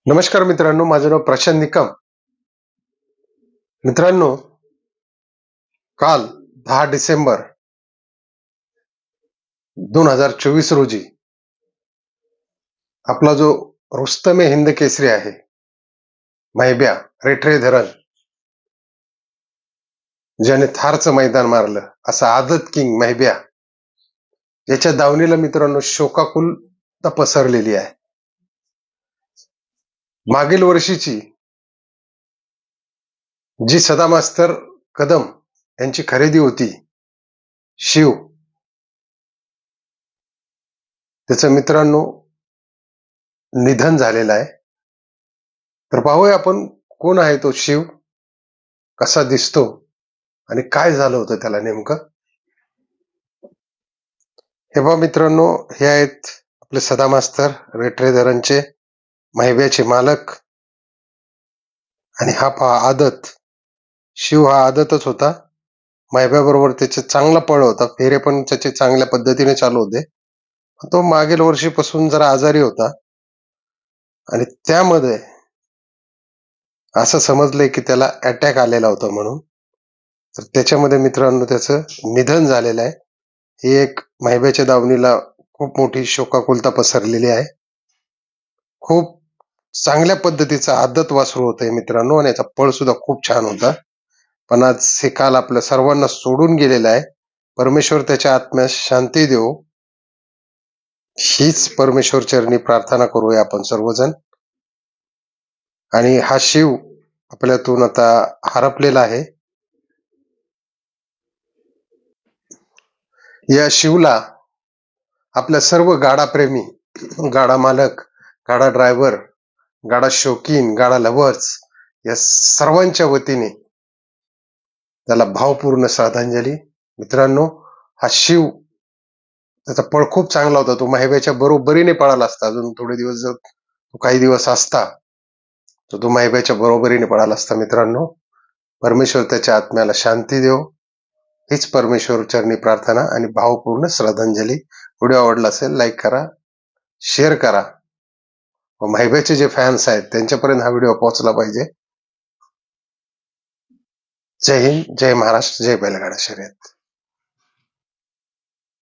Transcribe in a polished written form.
नमस्कार मित्रांनो, माझं नाव प्रशांत निकम. मित्रांनो, काल 10 डिसेंबर 2024 रोजी आपला जो रुस्तमे हिंद केसरी आहे, मैब्या रेठरे धरण, ज्याने थारचं मैदान मारलं, असा आदत किंग मैब्या याच्या दावणीला मित्रांनो शोकाकुलता पसरलेली आहे. मागील वर्षीची जी सदा मास्तर कदम यांची खरेदी होती, शिव, त्याचं मित्रांनो निधन झालेलं आहे. तर पाहूया आपण कोण आहे तो शिव, कसा दिसतो आणि काय झालं होतं त्याला नेमकं. हे पहा मित्रांनो, हे आहेत आपले सदा मास्तर रेठरे धरणचे मैब्याचे मालक. आणि हा पहा आदत शिव, हा आदतच होता. मैब्या बरोबर त्याचे चांगला पळ होता, फेरे पण त्याचे चांगल्या पद्धतीने चालू होते. तो मागील वर्षीपासून जरा आजारी होता आणि त्यामध्ये असं समजलंय की त्याला अटॅक आलेला होता म्हणून. तर त्याच्यामध्ये मित्रांनो त्याचं निधन झालेलं आहे. ही एक मैब्याच्या दावणीला खूप मोठी शोकाकुलता पसरलेली आहे. खूप चांगल्या पद्धतीचं आदत वासरू होतं मित्रांनो, आणि याचा पळ सुद्धा खूप छान होता. पण आज हे काल आपल्या सर्वांना सोडून गेलेलं आहे. परमेश्वर त्याच्या आत्म्यास शांती देव, हीच परमेश्वर चरणी प्रार्थना करूया आपण सर्वजण. आणि हा शिव आपल्यातून आता हरपलेला आहे. या शिवला आपल्या सर्व गाडा प्रेमी, गाडा मालक, गाडा ड्रायव्हर, गाडा शौकीन, गाडा लव्हर्स या सर्वांच्या वतीने त्याला भावपूर्ण श्रद्धांजली. मित्रांनो, हा शिव, त्याचा पळ खूप चांगला होता. तो मैब्याच्या बरोबरीने पळाला असता. अजून थोडे दिवस जर तो काही दिवस असता तर तो मैब्याच्या बरोबरीने पळाला असता. मित्रांनो, परमेश्वर त्याच्या आत्म्याला शांती देव, हीच परमेश्वर चरणी प्रार्थना आणि भावपूर्ण श्रद्धांजली. व्हिडिओ आवडला असेल लाईक करा, शेअर करा. व मैब्याचे जे फॅन्स आहेत त्यांच्यापर्यंत हा व्हिडिओ पोहोचला पाहिजे. जय हिंद, जय महाराष्ट्र, जय बैलगाडा शर्यत.